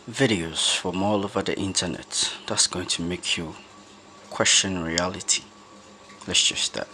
videos from all over the internet that's going to make you question reality. Let's just start.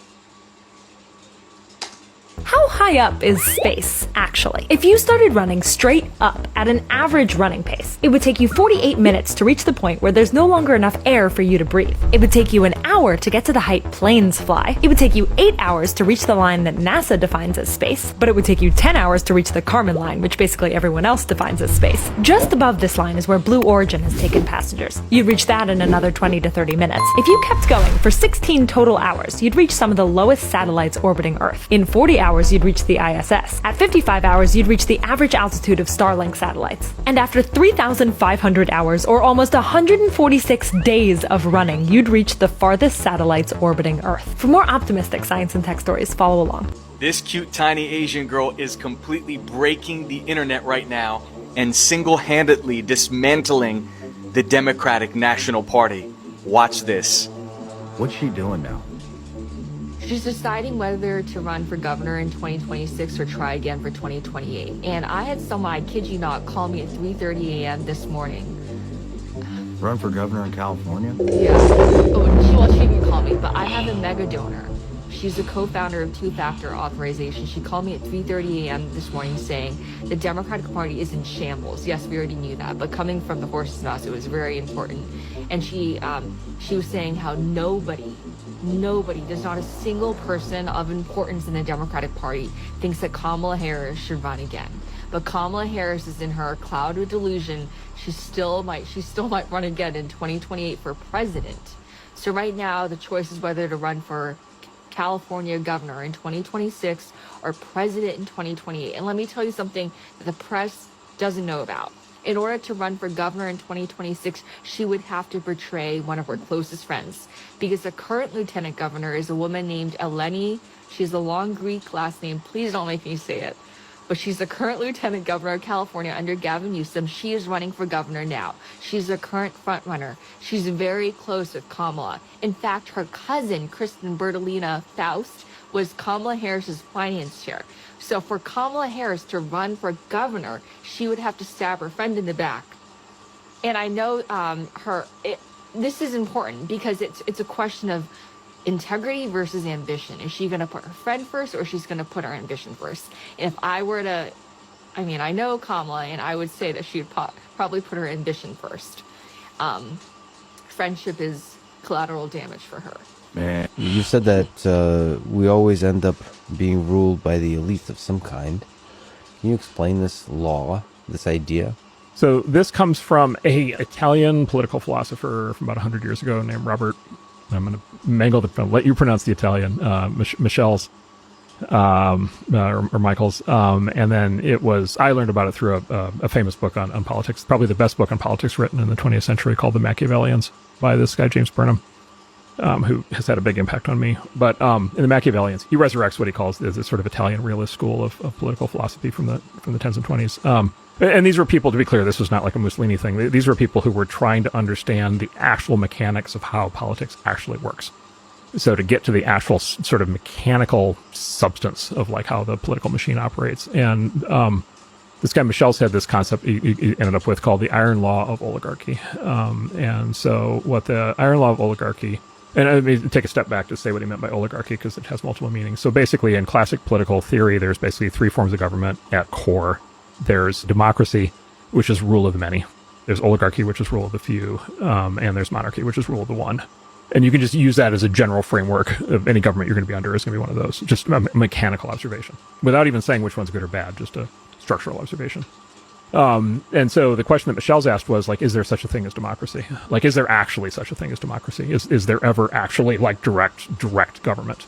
How high up is space, actually? If you started running straight up at an average running pace, it would take you 48 minutes to reach the point where there's no longer enough air for you to breathe. It would take you an hour to get to the height planes fly. It would take you 8 hours to reach the line that NASA defines as space, but it would take you 10 hours to reach the Kármán line, which basically everyone else defines as space. Just above this line is where Blue Origin has taken passengers. You'd reach that in another 20 to 30 minutes. If you kept going for 16 total hours, you'd reach some of the lowest satellites orbiting Earth. In 40 hours, you'd reach the ISS. At 55 hours, you'd reach the average altitude of Starlink satellites. And after 3,500 hours, or almost 146 days of running, you'd reach the farthest satellites orbiting Earth. For more optimistic science and tech stories, follow along. This cute tiny Asian girl is completely breaking the internet right now and single-handedly dismantling the Democratic National Party. Watch this. What's she doing now? She's deciding whether to run for governor in 2026 or try again for 2028. And I had someone, I kid you not, call me at 3:30 a.m. this morning. Run for governor in California? Yeah. Well, she didn't call me, but I have a mega donor. She's a co-founder of two-factor authorization. She called me at 3:30 a.m. this morning saying the Democratic Party is in shambles. Yes, we already knew that, but coming from the horse's mouth, it was very important. And she was saying how nobody, there's not a single person of importance in the Democratic Party thinks that Kamala Harris should run again. But Kamala Harris is in her cloud of delusion. She still might run again in 2028 for president. So right now, the choice is whether to run for California governor in 2026 or president in 2028. And let me tell you something that the press doesn't know about. In order to run for governor in 2026, she would have to betray one of her closest friends, because the current lieutenant governor is a woman named Eleni. She has a long Greek last name. Please don't make me say it. But she's the current lieutenant governor of California under Gavin Newsom. She is running for governor now. She's the current front runner. She's very close with Kamala. In fact, her cousin, Kristen Bertolina Faust, was Kamala Harris's finance chair. So for Kamala Harris to run for governor, she would have to stab her friend in the back. And I know this is important because it's a question of integrity versus ambition. Is she going to put her friend first, or she's going to put her ambition first? And if I were to, I know Kamala, and I would say that she would probably put her ambition first. Friendship is collateral damage for her. Man, You said that we always end up being ruled by the elites of some kind. Can you explain this law, this idea? So this comes from a Italian political philosopher from about 100 years ago named Robert. I'm going to mangle let you pronounce the Italian, Michel's, or Michael's. And then I learned about it through a famous book on politics, probably the best book on politics written in the 20th century, called The Machiavellians, by this guy, James Burnham, who has had a big impact on me. But in The Machiavellians, he resurrects what he calls the sort of Italian realist school of political philosophy from the 10s and 20s. And these were people, to be clear, this was not like a Mussolini thing. These were people who were trying to understand the actual mechanics of how politics actually works. So to get to the actual sort of mechanical substance of like how the political machine operates. And this guy Michel's had this concept he ended up with called the iron law of oligarchy. And so what the iron law of oligarchy, and I mean, take a step back to say what he meant by oligarchy, because it has multiple meanings. So basically, in classic political theory, there's basically three forms of government at core. There's democracy, which is rule of the many. There's oligarchy, which is rule of the few. And there's monarchy, which is rule of the one. And you can just use that as a general framework of any government you're going to be under is going to be one of those. Just a mechanical observation. Without even saying which one's good or bad, just a structural observation. And so the question that Michel's asked was, like, is there such a thing as democracy? Like, is there actually such a thing as democracy? Is there ever actually, like, direct government?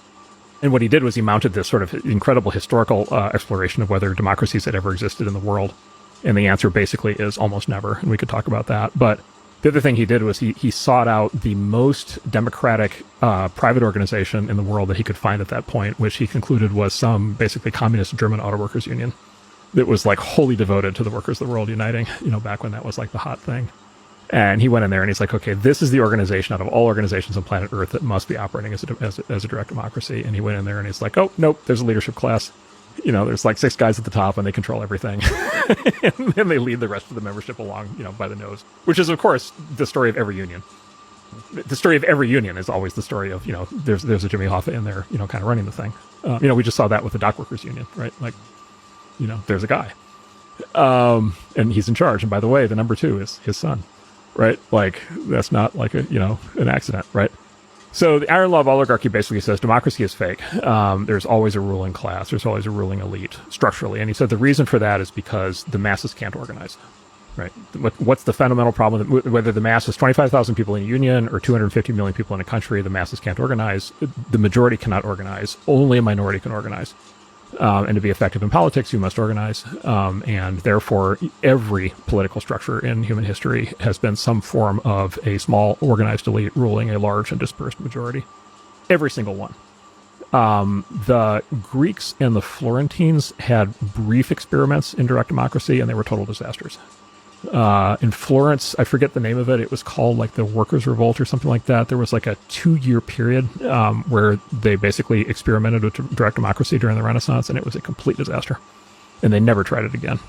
And what he did was he mounted this sort of incredible historical exploration of whether democracies had ever existed in the world. And the answer basically is almost never. And we could talk about that. But the other thing he did was he sought out the most democratic private organization in the world that he could find at that point, which he concluded was some basically communist German auto workers union that was like wholly devoted to the workers of the world uniting, back when that was like the hot thing. And he went in there and he's like, okay, this is the organization out of all organizations on planet Earth that must be operating as a direct democracy. And he went in there and he's like, oh, nope, there's a leadership class. You know, there's like 6 guys at the top and they control everything. And then they lead the rest of the membership along, you know, by the nose, which is, of course, the story of every union. The story of every union is always the story of, you know, there's a Jimmy Hoffa in there, you know, kind of running the thing. You know, we just saw that with the dock workers union, right? Like, you know, there's a guy. And he's in charge. And by the way, the number 2 is his son, right? Like, that's not like a, you know, an accident, right? So the iron law of oligarchy basically says democracy is fake. There's always a ruling class. There's always a ruling elite structurally. And he said the reason for that is because the masses can't organize, right? What's the fundamental problem? Whether the mass is 25,000 people in a union or 250 million people in a country, the masses can't organize. The majority cannot organize. Only a minority can organize. And to be effective in politics, you must organize. And therefore, every political structure in human history has been some form of a small organized elite ruling a large and dispersed majority. Every single one. The Greeks and the Florentines had brief experiments in direct democracy, and they were total disasters. In Florence, I forget the name of it. It was called like the Workers' Revolt or something like that. There was like a 2-year period where they basically experimented with direct democracy during the Renaissance, and it was a complete disaster. And they never tried it again.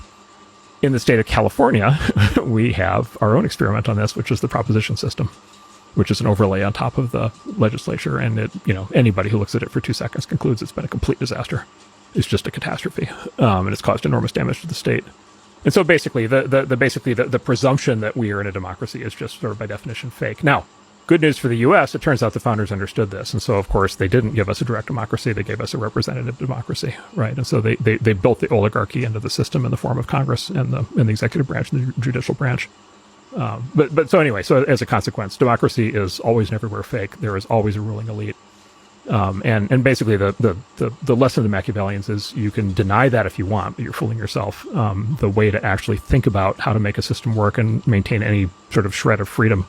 In the state of California, we have our own experiment on this, which is the proposition system, which is an overlay on top of the legislature. And it, you know, anybody who looks at it for 2 seconds concludes it's been a complete disaster. It's just a catastrophe, and it's caused enormous damage to the state. And so basically, the presumption that we are in a democracy is just sort of by definition fake. Now, good news for the U.S., it turns out the founders understood this. And so, of course, they didn't give us a direct democracy. They gave us a representative democracy, right? And so they built the oligarchy into the system in the form of Congress and the executive branch and the judicial branch. But so anyway, so as a consequence, democracy is always and everywhere fake. There is always a ruling elite. And basically the lesson of the Machiavellians is you can deny that if you want, but you're fooling yourself. The way to actually think about how to make a system work and maintain any sort of shred of freedom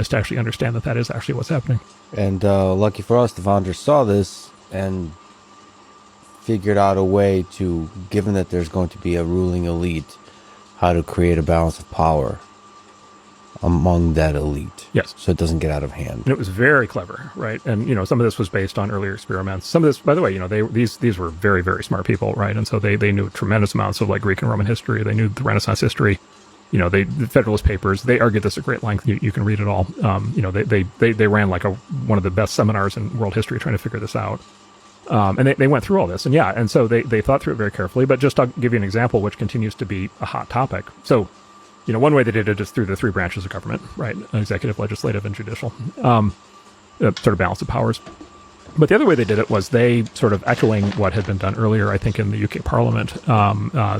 is to actually understand that that is actually what's happening. And lucky for us, the founders saw this and figured out a way to, given that there's going to be a ruling elite, how to create a balance of power among that elite. Yes. So it doesn't get out of hand. And it was very clever, right? And, you know, some of this was based on earlier experiments. Some of this, by the way, you know, these were very, very smart people, right? And so they knew tremendous amounts of like Greek and Roman history. They knew the Renaissance history. You know, the Federalist Papers, they argued this at great length. You can read it all. You know, they ran like one of the best seminars in world history trying to figure this out. And they went through all this. And yeah, and so they thought through it very carefully. But just I'll give you an example, which continues to be a hot topic. So, you know, one way they did it is through the 3 branches of government, right? Executive, legislative, and judicial, sort of balance of powers. But the other way they did it was they sort of echoing what had been done earlier, I think, in the UK Parliament.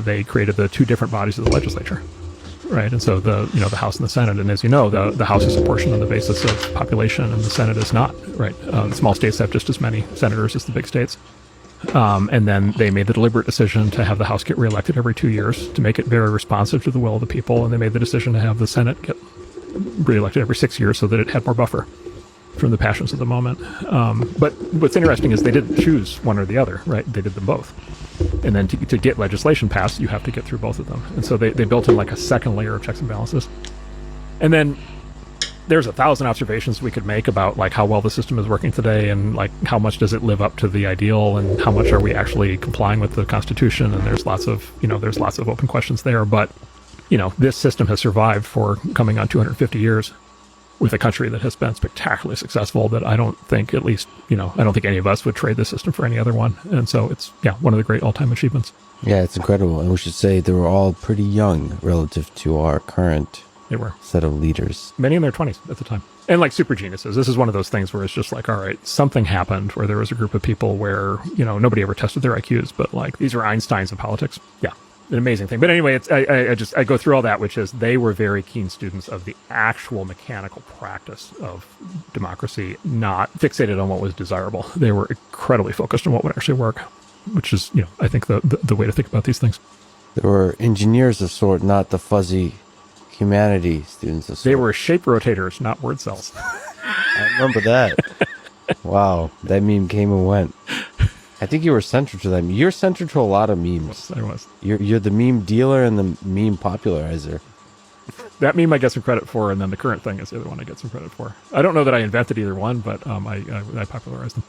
They created the 2 different bodies of the legislature, right? And so the House and the Senate. And as you know, the House is apportioned on the basis of population, and the Senate is not, right? The small states have just as many senators as the big states. And then they made the deliberate decision to have the House get reelected every 2 years to make it very responsive to the will of the people. And they made the decision to have the Senate get reelected every 6 years so that it had more buffer from the passions of the moment. But what's interesting is they didn't choose one or the other, right? They did them both. And then to get legislation passed, you have to get through both of them. And so they built in like a second layer of checks and balances. And then there's 1,000 observations we could make about like how well the system is working today, and like how much does it live up to the ideal, and how much are we actually complying with the Constitution. And there's lots of open questions there. But, you know, this system has survived for coming on 250 years with a country that has been spectacularly successful, that I don't think, at least, you know, I don't think any of us would trade this system for any other one. And so it's, yeah, one of the great all-time achievements. Yeah, it's incredible. And we should say they were all pretty young relative to our current set of leaders. Many in their 20s at the time. And like super geniuses. This is one of those things where it's just like, all right, something happened where there was a group of people where, you know, nobody ever tested their IQs, but like these are Einsteins of politics. Yeah, an amazing thing. But anyway, it's I go through all that, which is they were very keen students of the actual mechanical practice of democracy, not fixated on what was desirable. They were incredibly focused on what would actually work, which is, you know, I think the way to think about these things. They were engineers of sort, not the fuzzy humanity students of sort. They were shape rotators, not word cells. I remember that. Wow, that meme came and went. I think you were central to them. You're central to a lot of memes. I was. You're the meme dealer and the meme popularizer. That meme I get some credit for, and then the current thing is the other one I get some credit for. I don't know that I invented either one, but I popularized them.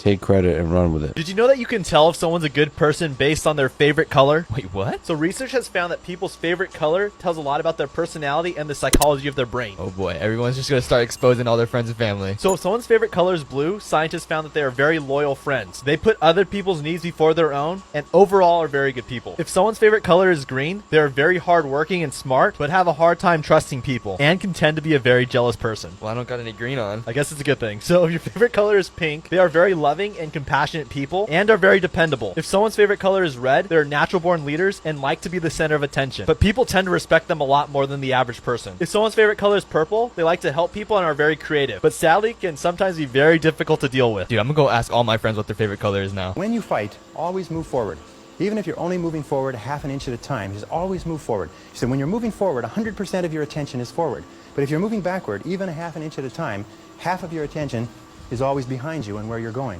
take credit and run with it. Did you know that you can tell if someone's a good person based on their favorite color? Wait, what? So research has found that people's favorite color tells a lot about their personality and the psychology of their brain. Oh boy, everyone's just gonna start exposing all their friends and family. So if someone's favorite color is blue, scientists found that they are very loyal friends. They put other people's needs before their own, and overall are very good people. If someone's favorite color is green, they are very hardworking and smart, but have a hard time trusting people, and can tend to be a very jealous person. Well, I don't got any green on. I guess it's a good thing. So if your favorite color is pink, they are very loving and compassionate people, and are very dependable. If someone's favorite color is red, they're natural born leaders and like to be the center of attention, but people tend to respect them a lot more than the average person. If someone's favorite color is purple, they like to help people and are very creative, but sadly can sometimes be very difficult to deal with. Dude, I'm gonna go ask all my friends what their favorite color is now. When you fight, always move forward. Even if you're only moving forward half an inch at a time, just always move forward. So when you're moving forward, 100% of your attention is forward. But if you're moving backward, even a half an inch at a time, half of your attention is always behind you and where you're going.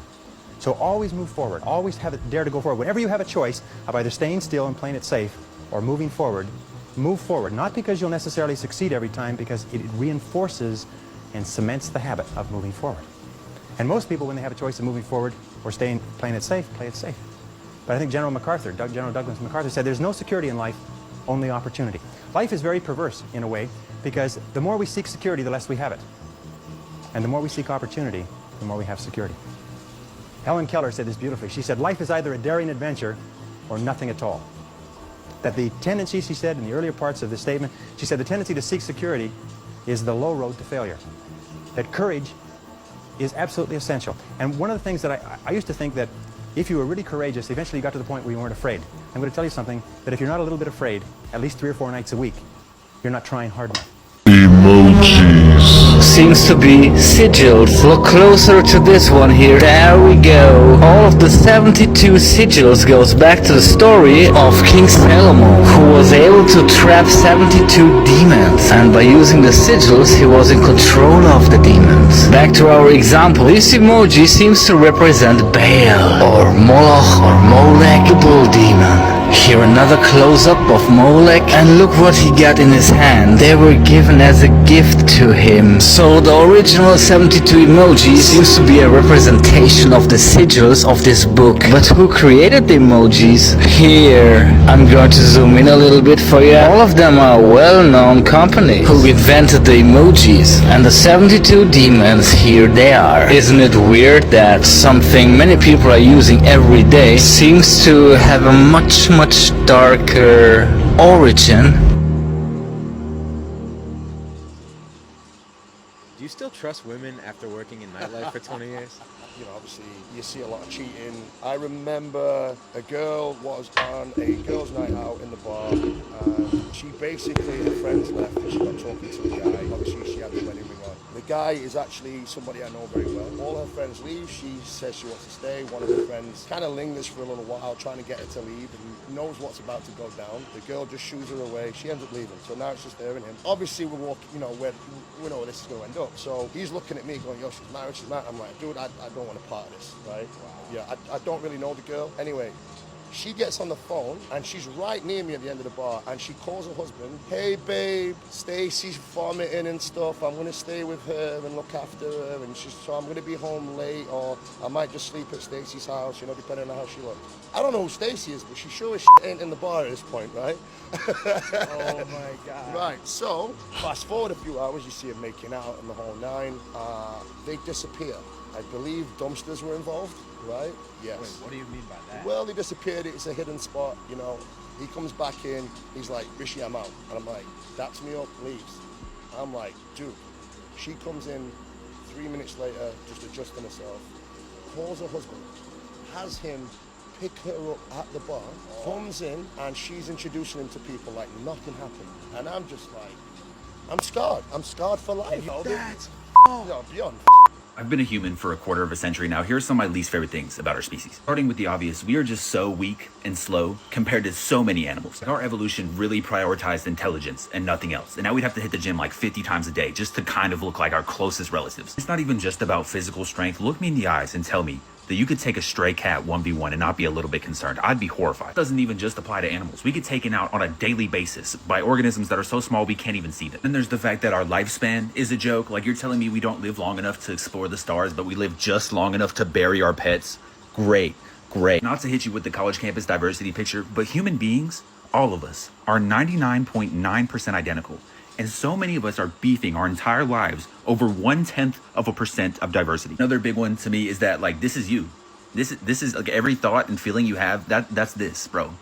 So always move forward. Always dare to go forward. Whenever you have a choice of either staying still and playing it safe or moving forward, move forward. Not because you'll necessarily succeed every time, because it reinforces and cements the habit of moving forward. And most people, when they have a choice of moving forward or playing it safe, play it safe. But I think General Douglas MacArthur said there's no security in life, only opportunity. Life is very perverse in a way, because the more we seek security, the less we have it. And the more we seek opportunity, the more we have security. Helen Keller said this beautifully. She said, life is either a daring adventure or nothing at all. That the tendency, she said in the earlier parts of the statement, she said the tendency to seek security is the low road to failure. That courage is absolutely essential. And one of the things that I used to think that if you were really courageous, eventually you got to the point where you weren't afraid. I'm going to tell you something, that if you're not a little bit afraid, at least 3 or 4 nights a week, you're not trying hard enough. Seems to be sigils. Look closer to this one here. There we go. All of the 72 sigils goes back to the story of King Salomo, who was able to trap 72 demons, and by using the sigils he was in control of the demons. Back to our example, this emoji seems to represent Baal or Moloch or Molech, the bull demon. Here another close-up of Molech, and look what he got in his hand. They were given as a gift to him. So the original 72 emojis seems to be a representation of the sigils of this book. But who created the emojis? Here, I'm going to zoom in a little bit for you. All of them are well-known companies who invented the emojis. And the 72 demons, here they are. Isn't it weird that something many people are using every day seems to have a much darker origin? Do you still trust women after working in nightlife for 20 years? You know, obviously you see a lot of cheating. I remember a girl was on a girls' night out in the bar, and she basically, her friends left and she got talking to a guy. Obviously she had the wedding ring on. The guy is actually somebody I know very well. All her friends leave. She says she wants to stay. One of her friends kind of lingers for a little while, trying to get her to leave, and knows what's about to go down. The girl just shoos her away. She ends up leaving. So now it's just her and him. Obviously we're walking, you know, we know where this is going to end up. So he's looking at me going, yo, she's married, she's married. I'm like, dude, I don't want to part of this, right? Wow. Yeah, I don't really know the girl. Anyway, she gets on the phone and she's right near me at the end of the bar, and she calls her husband, hey babe, Stacy's vomiting and stuff, I'm going to stay with her and look after her, and so I'm going to be home late, or I might just sleep at Stacy's house, you know, depending on how she looks. I don't know who Stacy is, but she sure as ain't in the bar at this point, right? Oh my God. Right, so fast forward a few hours, you see them making out and the whole nine. They disappear. I believe dumpsters were involved, right? Yes. Wait, what do you mean by that? Well, they disappeared. It's a hidden spot, you know. He comes back in. He's like, Rishi, I'm out. And I'm like, daps me up, leaves. I'm like, dude. She comes in 3 minutes later, just adjusting herself, calls her husband, has him pick her up at the bar, comes in, and she's introducing him to people like nothing happened. And I'm just like, I'm scarred. I'm scarred for life. That's no, beyond. I've been a human for a quarter of a century now. Here's some of my least favorite things about our species. Starting with the obvious, we are just so weak and slow compared to so many animals. Our evolution really prioritized intelligence and nothing else. And now we'd have to hit the gym like 50 times a day just to kind of look like our closest relatives. It's not even just about physical strength. Look me in the eyes and tell me, that you could take a stray cat 1v1 and not be a little bit concerned. I'd be horrified. It doesn't even just apply to animals. We get taken out on a daily basis by organisms that are so small we can't even see them. Then there's the fact that our lifespan is a joke. Like, you're telling me we don't live long enough to explore the stars, but we live just long enough to bury our pets? Great. Not to hit you with the college campus diversity picture, but human beings, all of us, are 99.9% identical. And so many of us are beefing our entire lives over 0.1% of diversity. Another big one to me is that, like, this is you. This is like every thought and feeling you have, that's this, bro.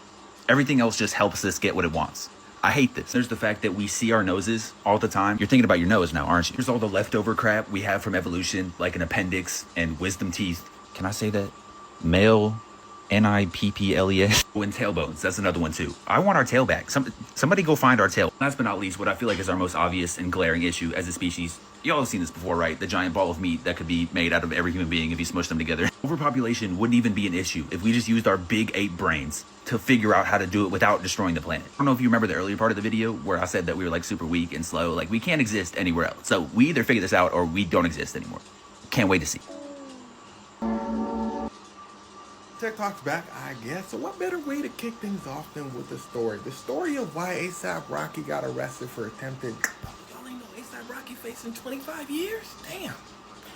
Everything else just helps this get what it wants. I hate this. There's the fact that we see our noses all the time. You're thinking about your nose now, aren't you? There's all the leftover crap we have from evolution, like an appendix and wisdom teeth. Can I say that? Male NIPPLES. And tailbones, that's another one too. I want our tail back. Somebody go find our tail. Last but not least, what I feel like is our most obvious and glaring issue as a species. Y'all have seen this before, right? The giant ball of meat that could be made out of every human being if you smush them together. Overpopulation wouldn't even be an issue if we just used our big ape brains to figure out how to do it without destroying the planet. I don't know if you remember the earlier part of the video where I said that we were like super weak and slow. Like, we can't exist anywhere else. So we either figure this out or we don't exist anymore. Can't wait to see. Tech Talk's back, I guess. So what better way to kick things off than with the story? The story of why A$AP Rocky got arrested for attempted... Y'all ain't know A$AP Rocky facing 25 years? Damn.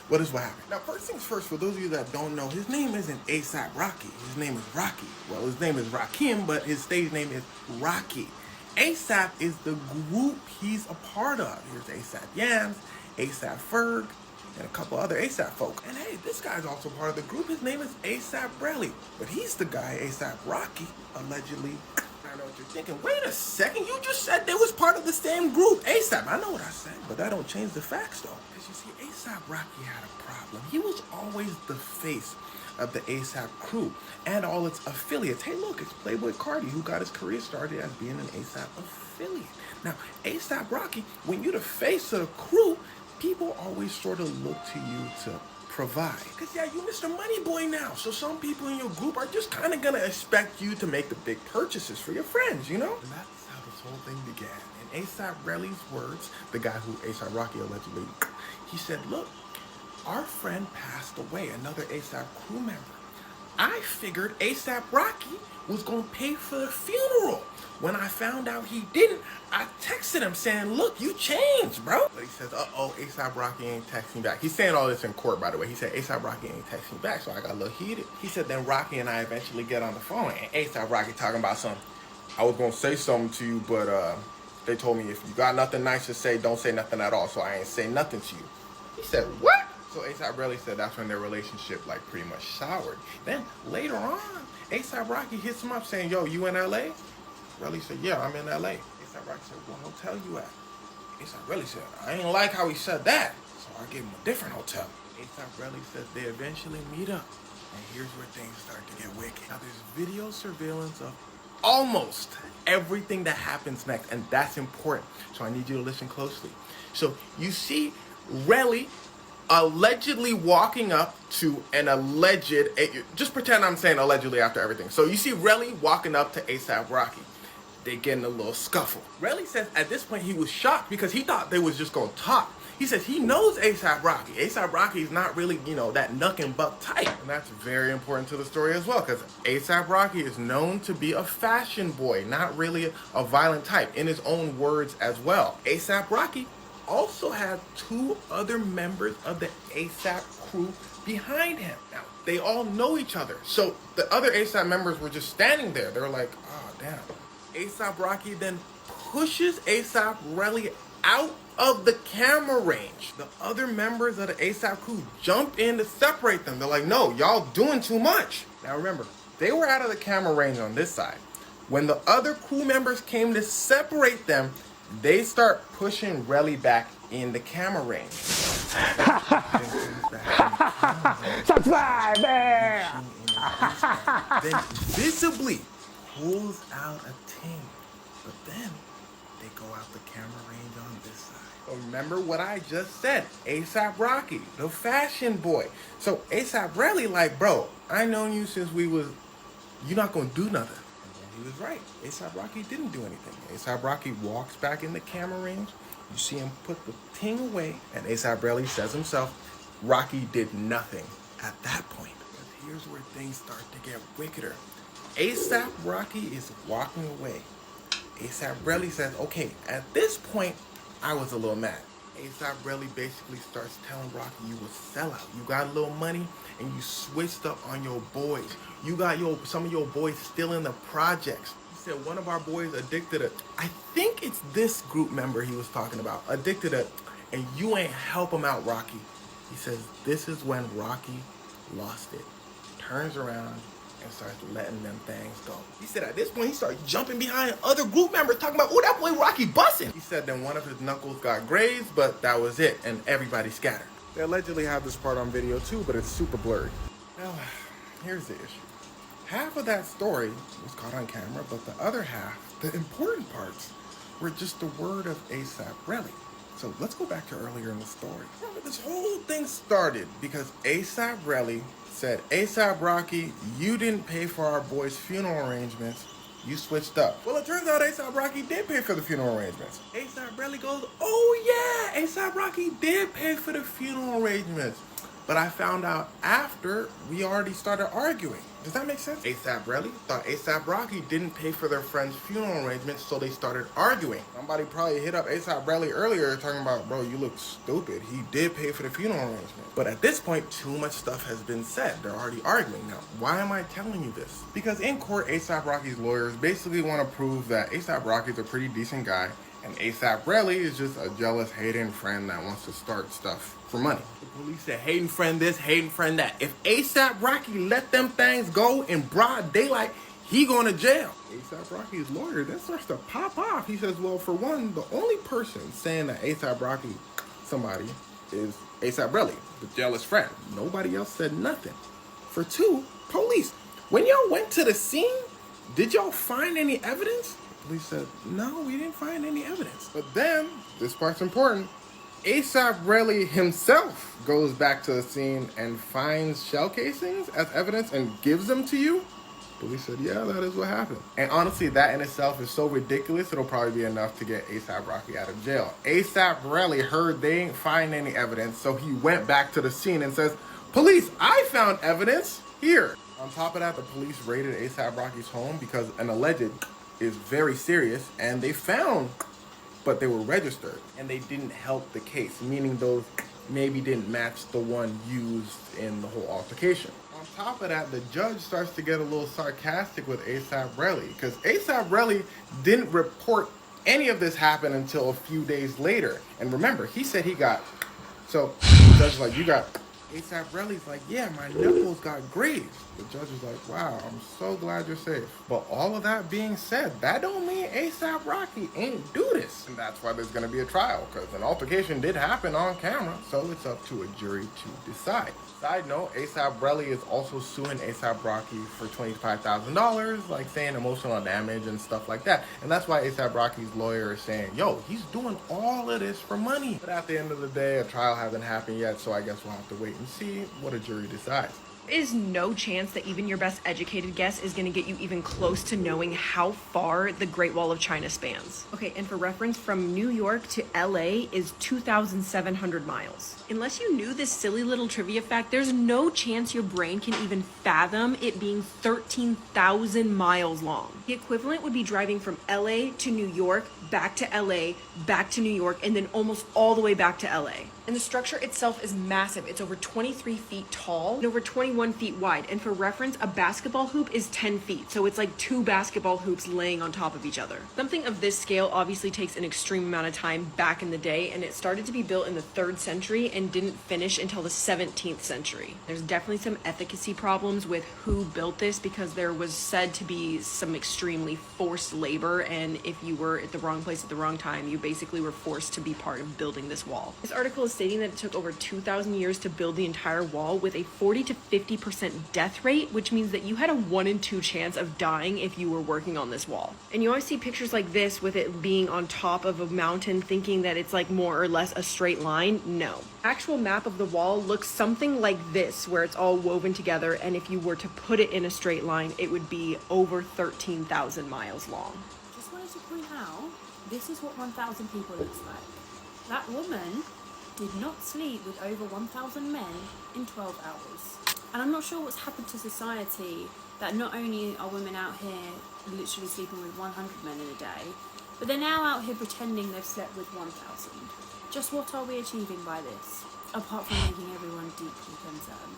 What is what happened? Now, first things first, for those of you that don't know, his name isn't A$AP Rocky. His name is Rocky. Well, his name is Rakim, but his stage name is Rocky. A$AP is the group he's a part of. Here's A$AP Yams, A$AP Ferg, and a couple other A$AP folk. And hey, this guy's also part of the group. His name is A$AP Relly. But he's the guy A$AP Rocky allegedly... I know what you're thinking. Wait a second, you just said they was part of the same group. A$AP, I know what I said, but that don't change the facts though. Because you see, A$AP Rocky had a problem. He was always the face of the A$AP crew and all its affiliates. Hey look, it's Playboy Cardi who got his career started as being an A$AP affiliate. Now, A$AP Rocky, when you're the face of the crew, people always sort of look to you to provide. Because, yeah, you Mr. Money Boy now. So some people in your group are just kind of going to expect you to make the big purchases for your friends, you know? And that's how this whole thing began. In A$AP Relly's words, the guy who A$AP Rocky allegedly, he said, look, our friend passed away, another A$AP crew member. I figured A$AP Rocky was going to pay for the funeral. When I found out he didn't, I texted him saying, look, you changed, bro. But he says, uh-oh, A$AP Rocky ain't texting back. He's saying all this in court, by the way. He said, A$AP Rocky ain't texting back, so I got a little heated. He said, then Rocky and I eventually get on the phone, and A$AP Rocky talking about something. I was going to say something to you, but they told me if you got nothing nice to say, don't say nothing at all, so I ain't say nothing to you. He said, what? So A$AP Relly said that's when their relationship, like, pretty much soured. Then, later on, A$AP Rocky hits him up saying, yo, you in L.A.? Relly said, yeah, I'm in L.A. A$AP Rocky said, what hotel you at? A$AP Relly said, I ain't like how he said that, so I gave him a different hotel. A$AP Relly says they eventually meet up, and here's where things start to get wicked. Now, there's video surveillance of almost everything that happens next, and that's important, so I need you to listen closely. So, you see Relly allegedly walking up to an alleged, just pretend I'm saying allegedly after everything. So you see Relly walking up to A$AP Rocky. They get in a little scuffle. Relly says at this point he was shocked because he thought they was just gonna talk. He says he knows A$AP Rocky. A$AP Rocky is not really, you know, that knuck and buck type. And that's very important to the story as well, because A$AP Rocky is known to be a fashion boy, not really a violent type, in his own words as well. A$AP Rocky also had two other members of the A$AP crew behind him. Now, they all know each other. So the other A$AP members were just standing there. They're like, oh, damn. A$AP Rocky then pushes A$AP Relly out of the camera range. The other members of the A$AP crew jump in to separate them. They're like, no, y'all doing too much. Now remember, they were out of the camera range on this side. When the other crew members came to separate them, they start pushing Relly back in the camera range. Subscribe! Then visibly pulls out a ting. But then they go out the camera range on this side. Remember what I just said. A$AP Rocky, the fashion boy. So A$AP Relly like, bro, I known you since we was, you're not gonna do nothing. He was right. A$AP Rocky didn't do anything. A$AP Rocky walks back in the camera range. You see him put the ting away, and A$AP Relly says himself, Rocky did nothing at that point. But here's where things start to get wickeder. ASAP Rocky is walking away. ASAP Rocky says, okay, at this point, I was a little mad. ASAP Rocky basically starts telling Rocky, you a sellout. You got a little money and you switched up on your boys. You got some of your boys still in the projects. He said one of our boys addicted to, I think it's this group member he was talking about, addicted to, and you ain't help him out, Rocky. He says this is when Rocky lost it. Turns around and starts letting them things go. He said at this point he started jumping behind other group members talking about, oh, that boy Rocky busting. He said then one of his knuckles got grazed, but that was it, and everybody scattered. They allegedly have this part on video too, but it's super blurry. Now, here's the issue. Half of that story was caught on camera, but the other half, the important parts, were just the word of ASAP Rocky. So let's go back to earlier in the story. Remember, this whole thing started because ASAP Rocky said, ASAP Rocky, you didn't pay for our boy's funeral arrangements. You switched up. Well, it turns out ASAP Rocky did pay for the funeral arrangements. ASAP Rocky goes, oh yeah, ASAP Rocky did pay for the funeral arrangements. But I found out after we already started arguing. Does that make sense? ASAP Rocky thought ASAP Rocky didn't pay for their friend's funeral arrangements, so they started arguing. Somebody probably hit up ASAP Rocky earlier talking about, bro, you look stupid. He did pay for the funeral arrangement. But at this point, too much stuff has been said. They're already arguing. Now, why am I telling you this? Because in court, ASAP Rocky's lawyers basically want to prove that ASAP Rocky's a pretty decent guy, and ASAP Rocky is just a jealous, hating friend that wants to start stuff for money. The police said, hating friend this, hating friend that. If ASAP Rocky let them things go in broad daylight, he going to jail. ASAP Rocky's lawyer then starts to pop off. He says, well, for one, the only person saying that ASAP Rocky somebody is ASAP Rocky, the jealous friend. Nobody else said nothing. For two, police. When y'all went to the scene, did y'all find any evidence? Police said, no, we didn't find any evidence. But then, this part's important, ASAP Rocky himself goes back to the scene and finds shell casings as evidence and gives them to you. Police said, yeah, that is what happened. And honestly, that in itself is so ridiculous, it'll probably be enough to get ASAP Rocky out of jail. ASAP Rocky heard they ain't find any evidence, so he went back to the scene and says, police, I found evidence here. On top of that, the police raided ASAP Rocky's home because an alleged is very serious, and they found, but they were registered, and they didn't help the case, meaning those maybe didn't match the one used in the whole altercation. On top of that, the judge starts to get a little sarcastic with ASAP Rocky, because ASAP Rocky didn't report any of this happen until a few days later. And remember, he said he got, so the judge is like, you got, ASAP Rocky's like, yeah, my knuckles got grazed. The judge is like, wow, I'm so glad you're safe. But all of that being said, that don't mean ASAP Rocky ain't do this. And that's why there's gonna be a trial, because an altercation did happen on camera, so it's up to a jury to decide. Side note, ASAP Rocky is also suing ASAP Rocky for $25,000, like saying emotional damage and stuff like that. And that's why ASAP Rocky's lawyer is saying, yo, he's doing all of this for money. But at the end of the day, a trial hasn't happened yet, so I guess we'll have to wait and see what a jury decides. There is no chance that even your best educated guess is going to get you even close to knowing how far the Great Wall of China spans. Okay, and for reference, from New York to LA is 2,700 miles. Unless you knew this silly little trivia fact, there's no chance your brain can even fathom it being 13,000 miles long. The equivalent would be driving from LA to New York, back to LA, back to New York, and then almost all the way back to LA. And the structure itself is massive. It's over 23 feet tall and over 21 feet wide. And for reference, a basketball hoop is 10 feet. So it's like 2 basketball hoops laying on top of each other. Something of this scale obviously takes an extreme amount of time back in the day, and it started to be built in the 3rd century and didn't finish until the 17th century. There's definitely some efficacy problems with who built this, because there was said to be some extremely forced labor, and if you were at the wrong place at the wrong time, you basically were forced to be part of building this wall. This article is stating that it took over 2,000 years to build the entire wall, with a 40 to 50% death rate, which means that you had a 1 in 2 chance of dying if you were working on this wall. And you always see pictures like this with it being on top of a mountain, thinking that it's like more or less a straight line. No. Actual map of the wall looks something like this, where it's all woven together, and if you were to put it in a straight line, it would be over 13,000 miles long. Just wanted to point out, this is what 1,000 people looks like. That woman did not sleep with over 1,000 men in 12 hours. And I'm not sure what's happened to society, that not only are women out here literally sleeping with 100 men in a day, but they're now out here pretending they've slept with 1,000. Just what are we achieving by this, apart from making everyone deeply concerned?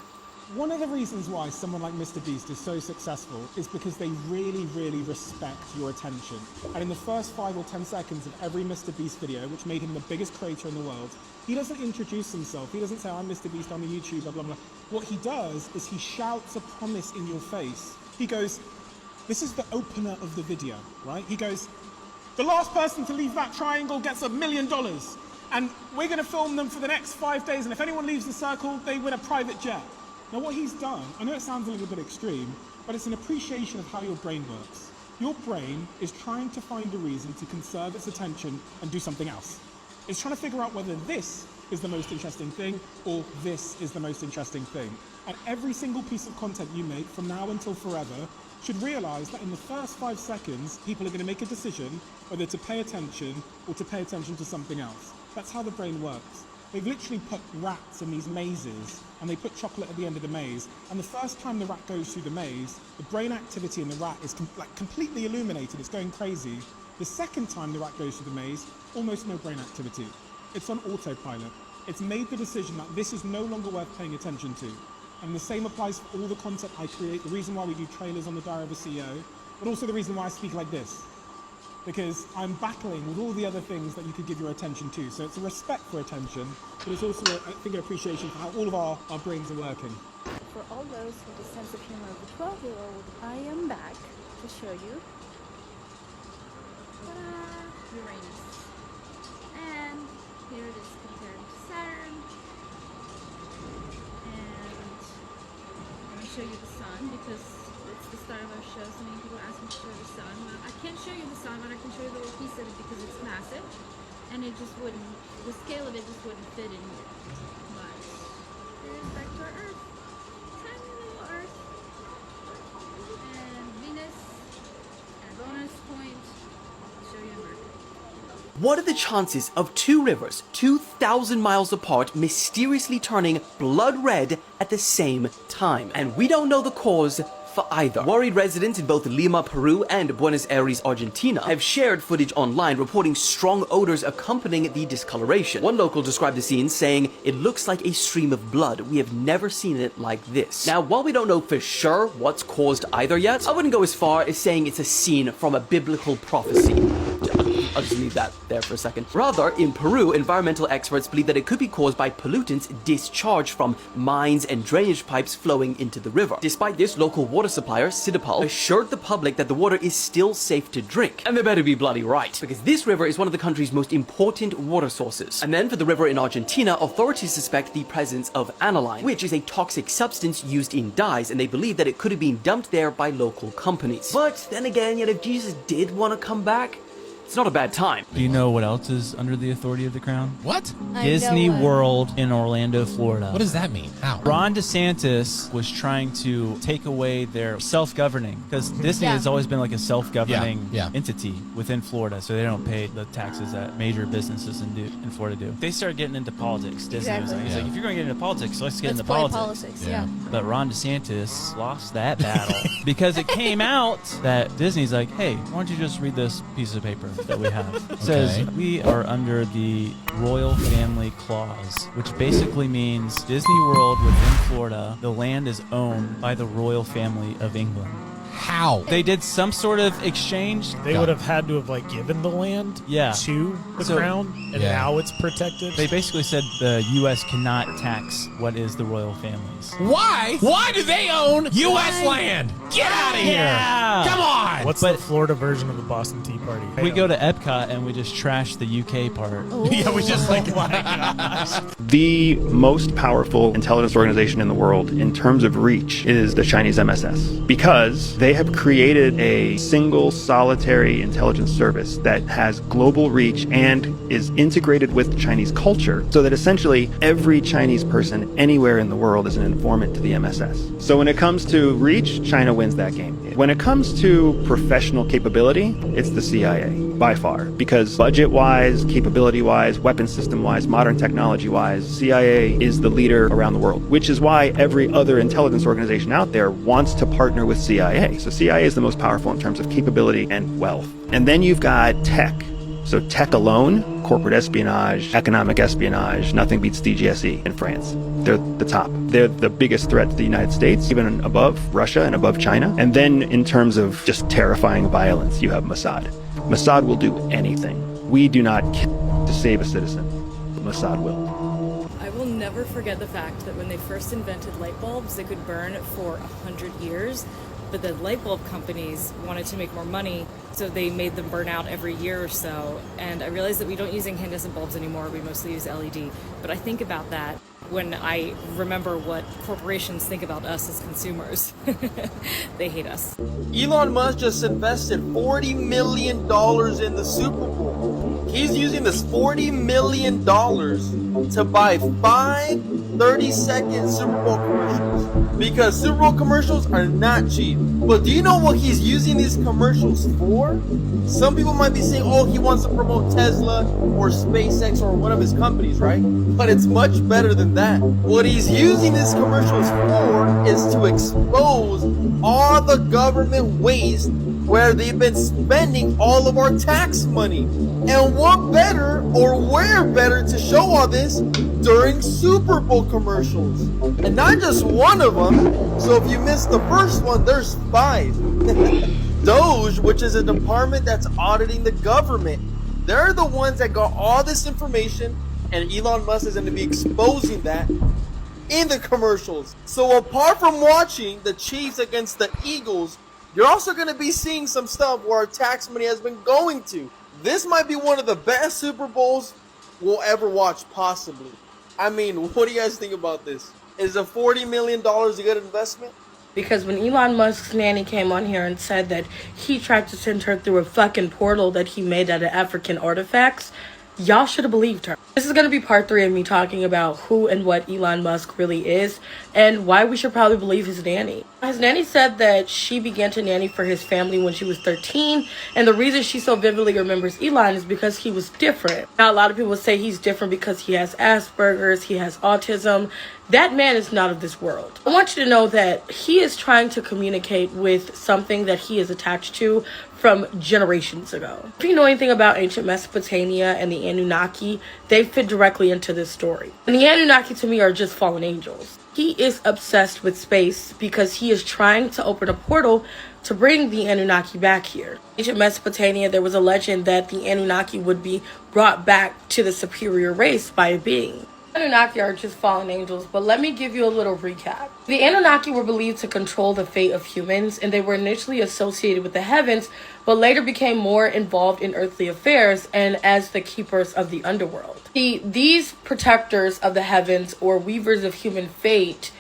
One of the reasons why someone like Mr. Beast is so successful is because they really, really respect your attention. And in the first 5 or 10 seconds of every Mr. Beast video, which made him the biggest creator in the world, he doesn't introduce himself. He doesn't say, I'm Mr. Beast on the YouTube, blah, blah, blah. What he does is he shouts a promise in your face. He goes, this is the opener of the video, right? He goes, the last person to leave that triangle gets $1 million. And we're going to film them for the next 5 days. And if anyone leaves the circle, they win a private jet. Now what he's done, I know it sounds a little bit extreme, but it's an appreciation of how your brain works. Your brain is trying to find a reason to conserve its attention and do something else. It's trying to figure out whether this is the most interesting thing or this is the most interesting thing. And every single piece of content you make from now until forever should realize that in the first 5 seconds, people are going to make a decision whether to pay attention or to pay attention to something else. That's how the brain works. They've literally put rats in these mazes, and they put chocolate at the end of the maze, and the first time the rat goes through the maze, the brain activity in the rat is completely illuminated, it's going crazy. The second time the rat goes through the maze, almost no brain activity. It's on autopilot. It's made the decision that this is no longer worth paying attention to. And the same applies for all the content I create, the reason why we do trailers on the Diary of a CEO, but also the reason why I speak like this. Because I'm battling with all the other things that you could give your attention to. So it's a respect for attention, but it's also, I think, an appreciation for how all of our brains are working. For all those with a sense of humor of the 12-year-old, I am back to show you Uranus. And here it is compared to Saturn. And I'm going to show you the sun because it's the start of our show, so many people ask me to show the sun. Well, I can't show you the sun, but I can show you a little piece of it because it's massive, and it just wouldn't, the scale of it just wouldn't fit in here. But here's back to our Earth. Tiny little Earth. And Venus, and bonus point, I'll show you Mercury. What are the chances of 2 rivers 2,000 miles apart mysteriously turning blood red at the same time? And we don't know the cause for either. Worried residents in both Lima, Peru and Buenos Aires, Argentina have shared footage online reporting strong odors accompanying the discoloration. One local described the scene saying, "It looks like a stream of blood. We have never seen it like this." Now, while we don't know for sure what's caused either yet, I wouldn't go as far as saying it's a scene from a biblical prophecy. I'll just leave that there for a second. Rather, in Peru, environmental experts believe that it could be caused by pollutants discharged from mines and drainage pipes flowing into the river. Despite this, local water supplier, Sidapal, assured the public that the water is still safe to drink. And they better be bloody right, because this river is one of the country's most important water sources. And then for the river in Argentina, authorities suspect the presence of aniline, which is a toxic substance used in dyes, and they believe that it could have been dumped there by local companies. But then again, yet if Jesus did want to come back, it's not a bad time. Do you know what else is under the authority of the crown? What? Disney World in Orlando, Florida. What does that mean? How? Ron DeSantis was trying to take away their self-governing, because Disney has always been like a self-governing entity within Florida, so they don't pay the taxes that major businesses in Florida do. They started getting into politics. Disney was like, he's like, if you're going to get into politics, let's get into politics. But Ron DeSantis lost that battle because it came out that Disney's like, hey, why don't you just read this piece of paper that we have? It says we are under the Royal Family Clause, which basically means Disney World within Florida, the land is owned by the royal family of England. How? They did some sort of exchange. They would have had to have like given the land to the crown, and now it's protected. They basically said the U.S. cannot tax what is the royal family's. Why? Why do they own U.S. land? Get out of here! Come on! What's the Florida version of the Boston Tea Party? We go to Epcot and we just trash the UK part. Yeah, we just like The most powerful intelligence organization in the world in terms of reach is the Chinese MSS, because they have created a single solitary intelligence service that has global reach and is integrated with Chinese culture, so that essentially every Chinese person anywhere in the world is an informant to the MSS. So when it comes to reach, China wins that game. When it comes to professional capability, it's the CIA, by far. Because budget-wise, capability-wise, weapon system-wise, modern technology-wise, CIA is the leader around the world, which is why every other intelligence organization out there wants to partner with CIA. So CIA is the most powerful in terms of capability and wealth. And then you've got tech. So tech alone, corporate espionage, economic espionage, nothing beats DGSE in France. They're the top. They're the biggest threat to the United States, even above Russia and above China. And then in terms of just terrifying violence, you have Mossad. Mossad will do anything. We do not kill to save a citizen, but Mossad will. I will never forget the fact that when they first invented light bulbs, they could burn for 100 years. But the light bulb companies wanted to make more money, so they made them burn out every year or so. And I realized that we don't use incandescent bulbs anymore, we mostly use LED. But I think about that when I remember what corporations think about us as consumers. They hate us. Elon Musk just invested $40 million in the Super Bowl. He's using this $40 million to buy 5 30-second Super Bowl commercials. Because Super Bowl commercials are not cheap. But do you know what he's using these commercials for? Some people might be saying, oh, he wants to promote Tesla or SpaceX or one of his companies, right? But it's much better than that. What he's using these commercials for is to expose all the government waste where they've been spending all of our tax money. And what better or where better to show all this during Super Bowl commercials? And not just one of them. So if you missed the first one, there's 5. Doge, which is a department that's auditing the government, they're the ones that got all this information, and Elon Musk is going to be exposing that in the commercials. So apart from watching the Chiefs against the Eagles, you're also going to be seeing some stuff where our tax money has been going to. This might be one of the best Super Bowls we'll ever watch, possibly. I mean, what do you guys think about this? Is a $40 million a good investment? Because when Elon Musk's nanny came on here and said that he tried to send her through a fucking portal that he made out of African artifacts, y'all should have believed her. This is going to be part 3 of me talking about who and what Elon Musk really is and why we should probably believe his nanny. His nanny said that she began to nanny for his family when she was 13, and the reason she so vividly remembers Elon is because he was different. Now, a lot of people say he's different because he has Asperger's, he has autism. That man is not of this world. I want you to know that he is trying to communicate with something that he is attached to from generations ago. If you know anything about ancient Mesopotamia and the Anunnaki, they fit directly into this story. And the Anunnaki to me are just fallen angels. He is obsessed with space because he is trying to open a portal to bring the Anunnaki back here. In ancient Mesopotamia, there was a legend that the Anunnaki would be brought back to the superior race by a being. Anunnaki are just fallen angels, but let me give you a little recap. The Anunnaki were believed to control the fate of humans, and they were initially associated with the heavens, but later became more involved in earthly affairs and as the keepers of the underworld. These protectors of the heavens, or weavers of human fate,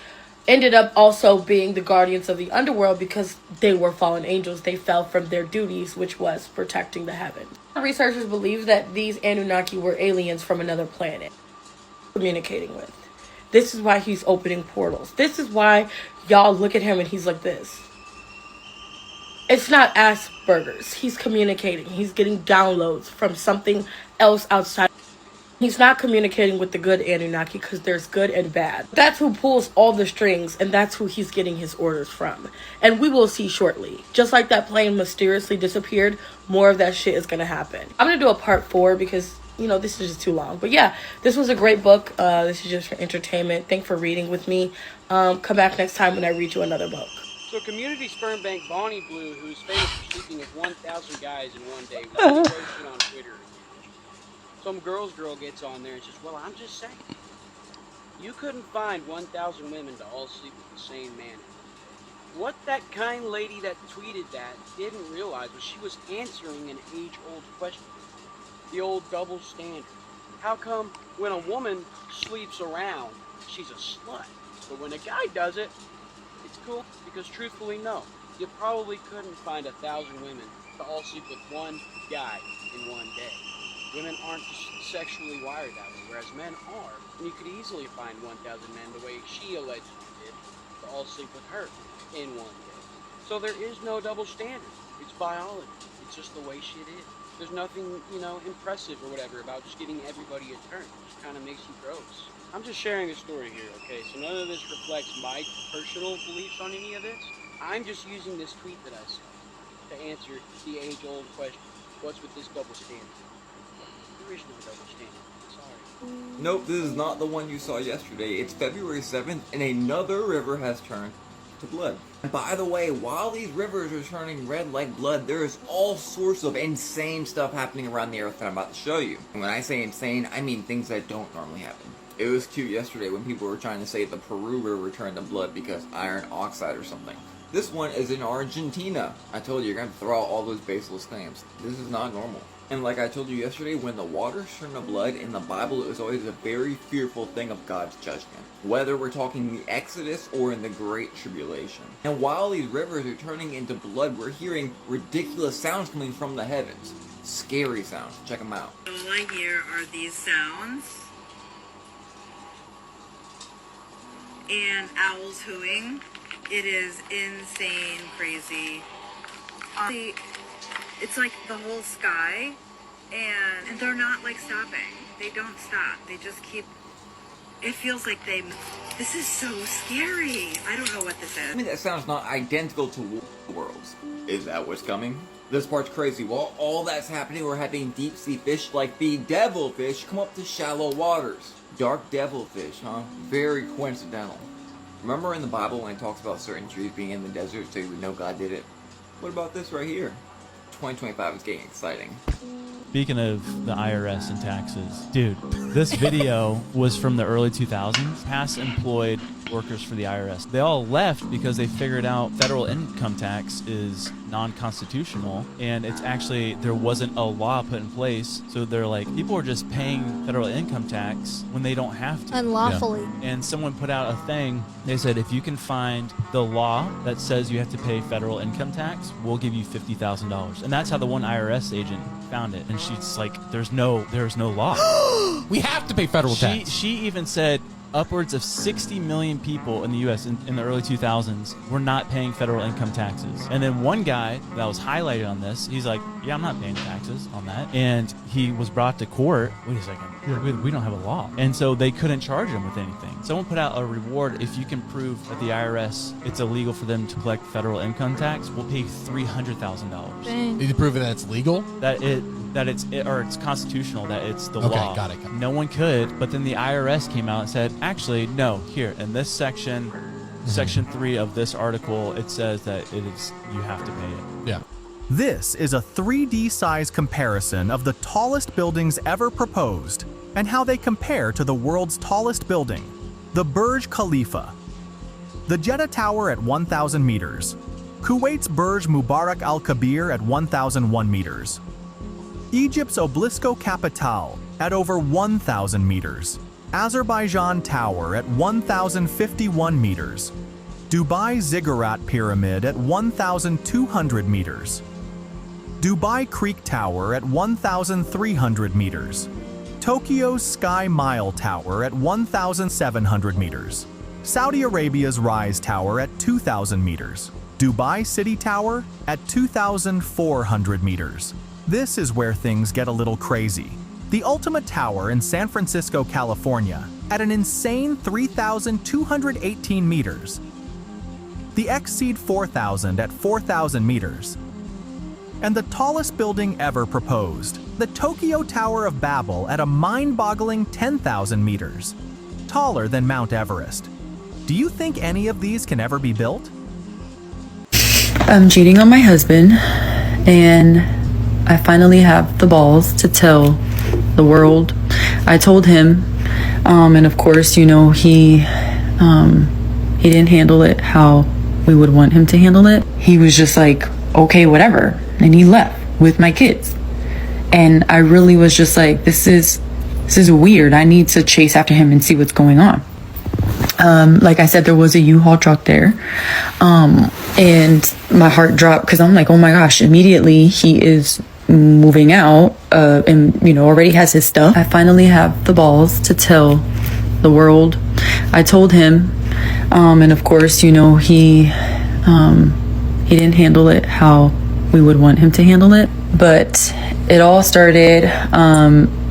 ended up also being the guardians of the underworld because they were fallen angels. They fell from their duties, which was protecting the heavens. Researchers believe that these Anunnaki were aliens from another planet communicating with. This is why he's opening portals. This is why y'all look at him and he's like this. It's not Asperger's. He's communicating. He's getting downloads from something else outside. He's not communicating with the good Anunnaki because there's good and bad. That's who pulls all the strings, and that's who he's getting his orders from. And we will see shortly. Just like that plane mysteriously disappeared, more of that shit is going to happen. I'm going to do a part 4 because you know, this is just too long. But yeah, this was a great book. This is just for entertainment. Thanks for reading with me. Come back next time when I read you another book. So community sperm bank Bonnie Blue, who's famous for sleeping with 1,000 guys in one day, was posting on Twitter. Some girl gets on there and says, well, I'm just saying, you couldn't find 1,000 women to all sleep with the same man. What that kind lady that tweeted that didn't realize was she was answering an age-old question. The old double standard. How come when a woman sleeps around, she's a slut, but when a guy does it, it's cool? Because truthfully, no. You probably couldn't find 1,000 women to all sleep with one guy in one day. Women aren't sexually wired that way, whereas men are. And you could easily find 1,000 men the way she allegedly did to all sleep with her in one day. So there is no double standard. It's biology. It's just the way shit is. There's nothing, you know, impressive or whatever about just giving everybody a turn. It just kind of makes you gross. I'm just sharing a story here, okay? So none of this reflects my personal beliefs on any of this. I'm just using this tweet that I saw to answer the age-old question. What's with this double standard? There is no double standard. Sorry. Nope, this is not the one you saw yesterday. It's February 7th, and another river has turned to blood. And by the way, while these rivers are turning red like blood, there is all sorts of insane stuff happening around the earth that I'm about to show you. And when I say insane, I mean things that don't normally happen. It was cute yesterday when people were trying to say the Peru River turned to blood because iron oxide or something. This one is in Argentina. I told you, you're going to throw out all those baseless claims. This is not normal. And like I told you yesterday, when the waters turn to blood in the Bible, it was always a very fearful thing of God's judgment. Whether we're talking the Exodus or in the Great Tribulation. And while these rivers are turning into blood, we're hearing ridiculous sounds coming from the heavens. Scary sounds. Check them out. All I hear are these sounds. And owls hooing. It is insane, crazy. It's like the whole sky, and they're not like stopping. They don't stop. They just keep. It feels like this is so scary. I don't know what this is. I mean, that sounds not identical to worlds. Is that what's coming? This part's crazy. While all that's happening, we're having deep sea fish like the devilfish come up to shallow waters. Dark devilfish, huh? Very coincidental. Remember in the Bible when it talks about certain trees being in the desert so you would know God did it? What about this right here? 2025 is getting exciting. Speaking of the IRS and taxes, dude, this video was from the early 2000s. Past employed workers for the IRS. They all left because they figured out federal income tax is non-constitutional, and it's actually, there wasn't a law put in place. So they're like, people are just paying federal income tax when they don't have to. Unlawfully. Yeah. And someone put out a thing. They said, if you can find the law that says you have to pay federal income tax, we'll give you $50,000. And that's how the one IRS agent found it. And she's like, there's no law. We have to pay federal tax. She even said upwards of 60 million people in the U.S. in the early 2000s were not paying federal income taxes. And then one guy that was highlighted on this, he's like, yeah, I'm not paying taxes on that. And he was brought to court. Wait a second, we don't have a law. And so they couldn't charge him with anything. Someone put out a reward if you can prove that the IRS, it's illegal for them to collect federal income tax, we'll pay $300,000. Need to prove that it's legal? That it's constitutional, that it's the law. Okay, got it. No one could, but then the IRS came out and said, actually, no, here, in this section, section 3 of this article, it says that it is, you have to pay it. Yeah. This is a 3D size comparison of the tallest buildings ever proposed and how they compare to the world's tallest building, the Burj Khalifa. The Jeddah Tower at 1,000 meters, Kuwait's Burj Mubarak Al Kabir at 1,001 meters, Egypt's Obelisko Capital at over 1,000 meters, Azerbaijan Tower at 1,051 meters, Dubai Ziggurat Pyramid at 1,200 meters, Dubai Creek Tower at 1,300 meters, Tokyo's Sky Mile Tower at 1,700 meters, Saudi Arabia's Rise Tower at 2,000 meters, Dubai City Tower at 2,400 meters. This is where things get a little crazy. The Ultima Tower in San Francisco, California, at an insane 3,218 meters. The Exceed 4,000 at 4,000 meters. And the tallest building ever proposed, the Tokyo Tower of Babel at a mind-boggling 10,000 meters. Taller than Mount Everest. Do you think any of these can ever be built? I'm cheating on my husband, and I finally have the balls to tell the world. I told him, and of course, you know, he didn't handle it how we would want him to handle it. He was just like, okay, whatever, and he left with my kids. And I really was just like, this is weird. I need to chase after him and see what's going on. Like I said, there was a U-Haul truck there, and my heart dropped because I'm like, oh my gosh, immediately he is moving out, and you know, already has his stuff. I finally have the balls to tell the world. I told him, and of course, you know, he He didn't handle it how we would want him to handle it. But it all started,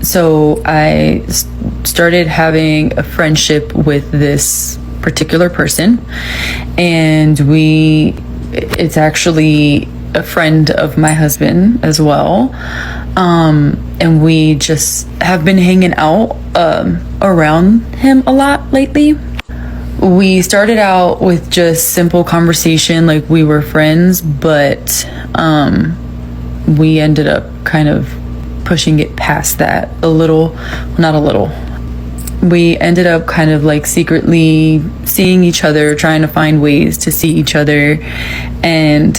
so I started having a friendship with this particular person, and it's actually a friend of my husband as well. And we just have been hanging out around him a lot lately. We started out with just simple conversation, like we were friends, but we ended up kind of pushing it past that a little, not a little. We ended up kind of like secretly seeing each other, trying to find ways to see each other, and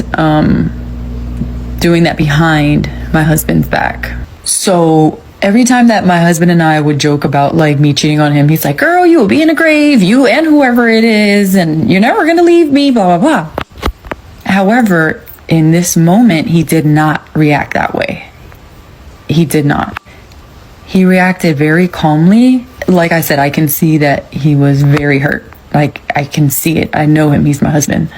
doing that behind my husband's back. So every time that my husband and I would joke about like me cheating on him, he's like, girl, you will be in a grave, you and whoever it is, and you're never gonna leave me, blah, blah, blah. However, in this moment, he did not react that way. He did not. He reacted very calmly. Like I said, I can see that he was very hurt. Like, I can see it. I know him. He's my husband.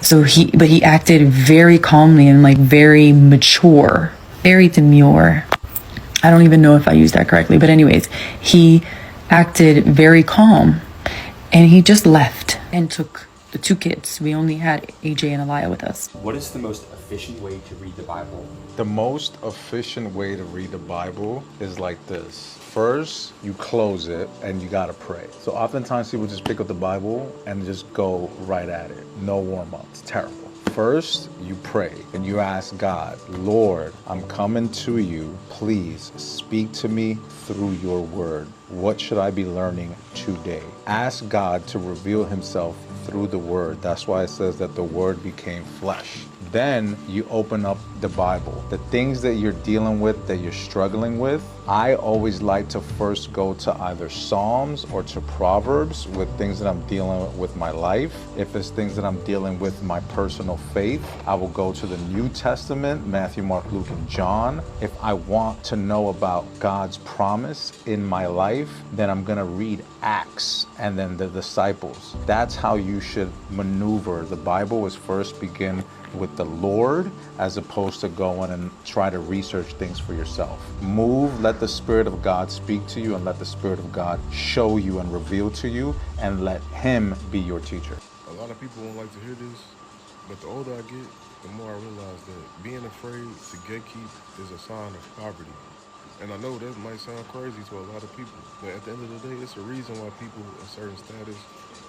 So he acted very calmly and like very mature, very demure. I don't even know if I used that correctly, but anyways, he acted very calm, and he just left and took the 2 kids. We only had AJ and Aliyah with us. What is the most efficient way to read the Bible? The most efficient way to read the Bible is like this. First, you close it and you gotta pray. So oftentimes people just pick up the Bible and just go right at it. No warm-up. It's terrible. First, you pray and you ask God, Lord, I'm coming to you. Please speak to me through your word. What should I be learning today? Ask God to reveal himself through the word. That's why it says that the word became flesh. Then you open up the Bible. The things that you're dealing with, that you're struggling with, I always like to first go to either Psalms or to Proverbs with things that I'm dealing with my life. If it's things that I'm dealing with my personal faith, I will go to the New Testament, Matthew, Mark, Luke, and John. If I want to know about God's promise in my life, then I'm gonna read Acts and then the disciples. That's how you should maneuver. The Bible is first begin with the Lord as opposed to going and try to research things for yourself. Move, let the Spirit of God speak to you, and let the Spirit of God show you and reveal to you, and let him be your teacher. A lot of people won't like to hear this, but the older I get, the more I realize that being afraid to gatekeep is a sign of poverty. And I know that might sound crazy to a lot of people, but at the end of the day, it's a reason why people in certain status,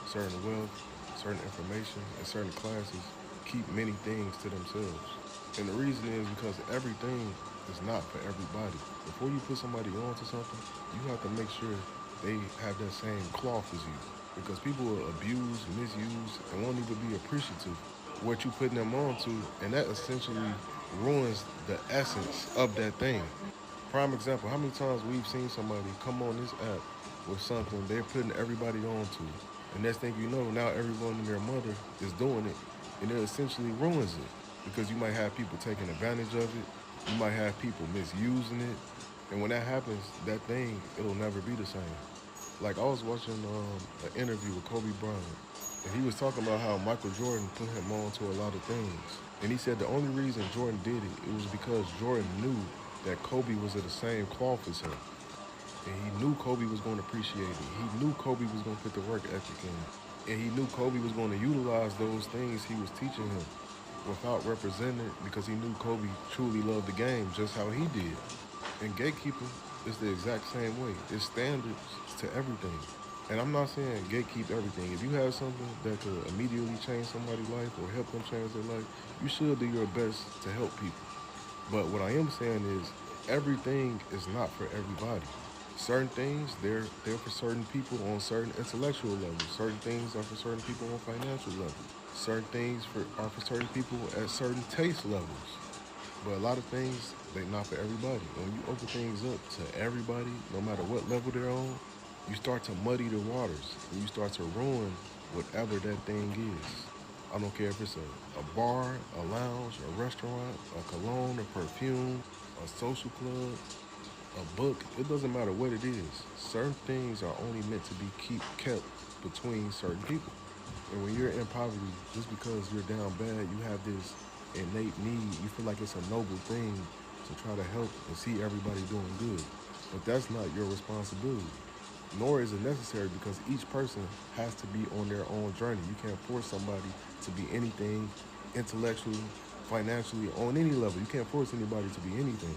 certain wealth, certain information, and certain classes keep many things to themselves. And the reason is because everything is not for everybody. Before you put somebody on to something, you have to make sure they have that same cloth as you. Because people will abuse, misuse, and won't even be appreciative of what you're putting them on to, and that essentially ruins the essence of that thing. Prime example, how many times we've seen somebody come on this app with something they're putting everybody on to, and next thing you know, now everyone and their mother is doing it, and it essentially ruins it. Because you might have people taking advantage of it, you might have people misusing it, and when that happens, that thing, it'll never be the same. Like, I was watching an interview with Kobe Bryant, and he was talking about how Michael Jordan put him on to a lot of things. And he said the only reason Jordan did it was because Jordan knew that Kobe was of the same cloth as him. And he knew Kobe was going to appreciate it. He knew Kobe was going to put the work ethic in. And he knew Kobe was going to utilize those things he was teaching him without representing it, because he knew Kobe truly loved the game just how he did. And gatekeeping is the exact same way. It's standards to everything. And I'm not saying gatekeep everything. If you have something that could immediately change somebody's life or help them change their life, you should do your best to help people. But what I am saying is everything is not for everybody. Certain things, they're for certain people on certain intellectual levels. Certain things are for certain people on financial levels. Certain things are for certain people at certain taste levels. But a lot of things, they're not for everybody. When you open things up to everybody, no matter what level they're on, you start to muddy the waters, and you start to ruin whatever that thing is. I don't care if it's a bar, a lounge, a restaurant, a cologne, a perfume, a social club, a book. It doesn't matter what it is. Certain things are only meant to be kept between certain people. And when you're in poverty, just because you're down bad, you have this innate need. You feel like it's a noble thing to try to help and see everybody doing good. But that's not your responsibility. Nor is it necessary, because each person has to be on their own journey. You can't force somebody to be anything intellectually, financially, on any level. You can't force anybody to be anything.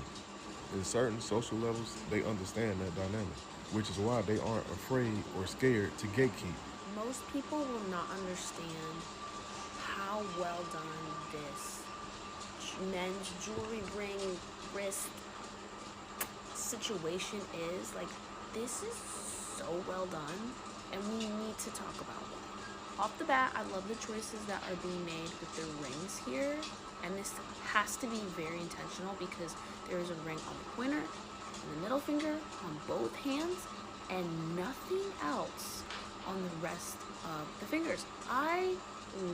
In certain social levels, they understand that dynamic, which is why they aren't afraid or scared to gatekeep. Most people will not understand how well done this men's jewelry ring wrist situation is. Like, this is so well done, and we need to talk about it. Off the bat, I love the choices that are being made with the rings here, and this has to be very intentional because there is a ring on the pointer, on the middle finger, on both hands, and nothing else on the rest of the fingers. I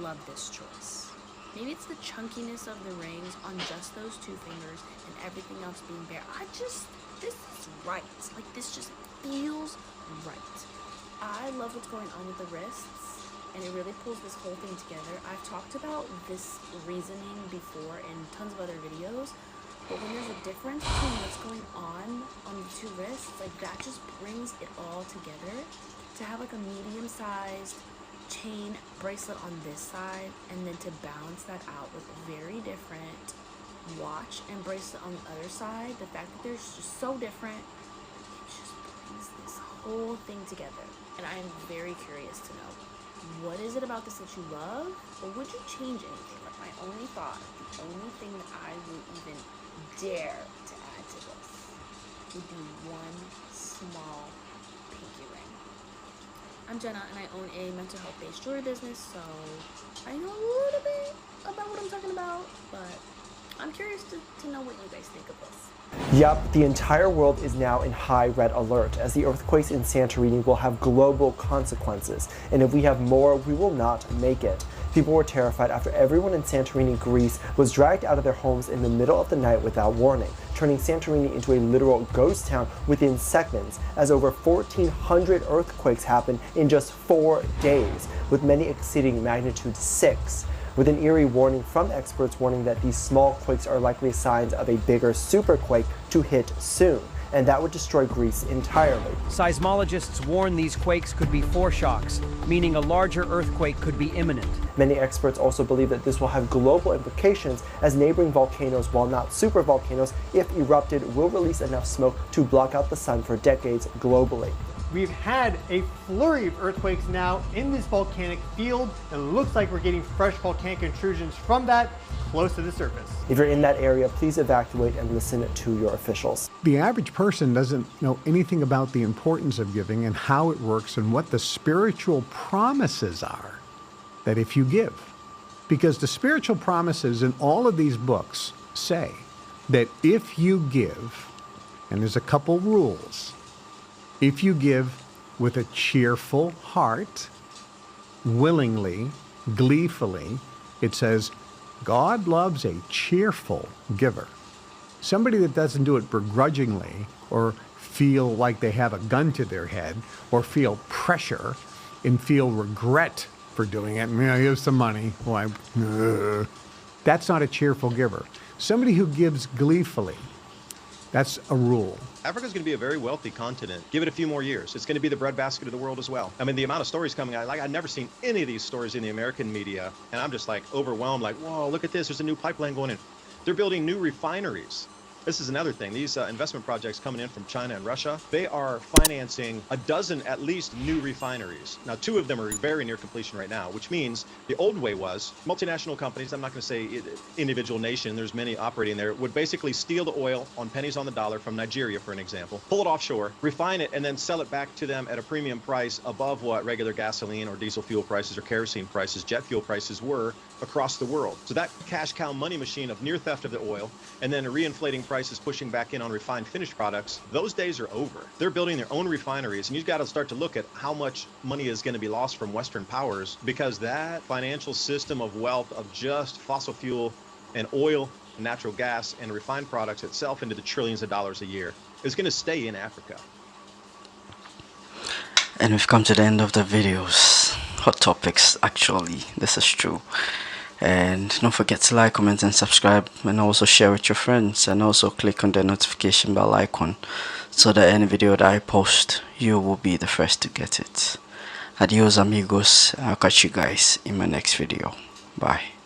love this choice. Maybe it's the chunkiness of the rings on just those two fingers and everything else being bare. This is right. Like, this just feels right. I love what's going on with the wrists, and it really pulls this whole thing together. I've talked about this reasoning before in tons of other videos, but when there's a difference between what's going on the two wrists, like, that just brings it all together. To have like a medium-sized chain bracelet on this side, and then to balance that out with a very different watch and bracelet on the other side, the fact that they're just so different, it just brings this whole thing together. And I am very curious to know, what is it about this that you love, or would you change anything? Like, my only thought, the only thing that I would even dare to add to this would be one small pinky ring. I'm Jenna, and I own a mental health-based jewelry business, so I know a little bit about what I'm talking about, but I'm curious to know what you guys think of this. Yup, the entire world is now in high red alert, as the earthquakes in Santorini will have global consequences, and if we have more, we will not make it. People were terrified after everyone in Santorini, Greece, was dragged out of their homes in the middle of the night without warning, turning Santorini into a literal ghost town within seconds, as over 1,400 earthquakes happened in just 4 days, with many exceeding magnitude 6. With an eerie warning from experts warning that these small quakes are likely signs of a bigger superquake to hit soon, and that would destroy Greece entirely. Seismologists warn these quakes could be foreshocks, meaning a larger earthquake could be imminent. Many experts also believe that this will have global implications, as neighboring volcanoes, while not supervolcanoes, if erupted, will release enough smoke to block out the sun for decades globally. We've had a flurry of earthquakes now in this volcanic field, and it looks like we're getting fresh volcanic intrusions from that close to the surface. If you're in that area, please evacuate and listen to your officials. The average person doesn't know anything about the importance of giving and how it works and what the spiritual promises are that if you give. Because the spiritual promises in all of these books say that if you give, and there's a couple rules, if you give with a cheerful heart, willingly, gleefully, it says, God loves a cheerful giver. Somebody that doesn't do it begrudgingly or feel like they have a gun to their head or feel pressure and feel regret for doing it. Here's some money. That's not a cheerful giver. Somebody who gives gleefully, that's a rule. Africa's going to be a very wealthy continent. Give it a few more years. It's going to be the breadbasket of the world as well. I mean, the amount of stories coming out, I've never seen any of these stories in the American media, and I'm just like overwhelmed, like, whoa, look at this. There's a new pipeline going in. They're building new refineries. This is another thing. These investment projects coming in from China and Russia, they are financing a dozen at least new refineries. Now, 2 of them are very near completion right now, which means the old way was multinational companies, I'm not going to say individual nation, there's many operating there, would basically steal the oil on pennies on the dollar from Nigeria, for an example, pull it offshore, refine it, and then sell it back to them at a premium price above what regular gasoline or diesel fuel prices or kerosene prices, jet fuel prices were across the world. So that cash cow money machine of near theft of the oil and then reinflating prices pushing back in on refined finished products, those days are over. They're building their own refineries, and you've got to start to look at how much money is going to be lost from Western powers, because that financial system of wealth of just fossil fuel and oil, and natural gas, and refined products itself into the trillions of dollars a year is going to stay in Africa. And we've come to the end of the videos. hot topics. Actually, this is true. And don't forget to like, comment and subscribe, and also share with your friends, and also click on the notification bell icon so that any video that I post, you will be the first to get it. Adios amigos, I'll catch you guys in my next video. Bye.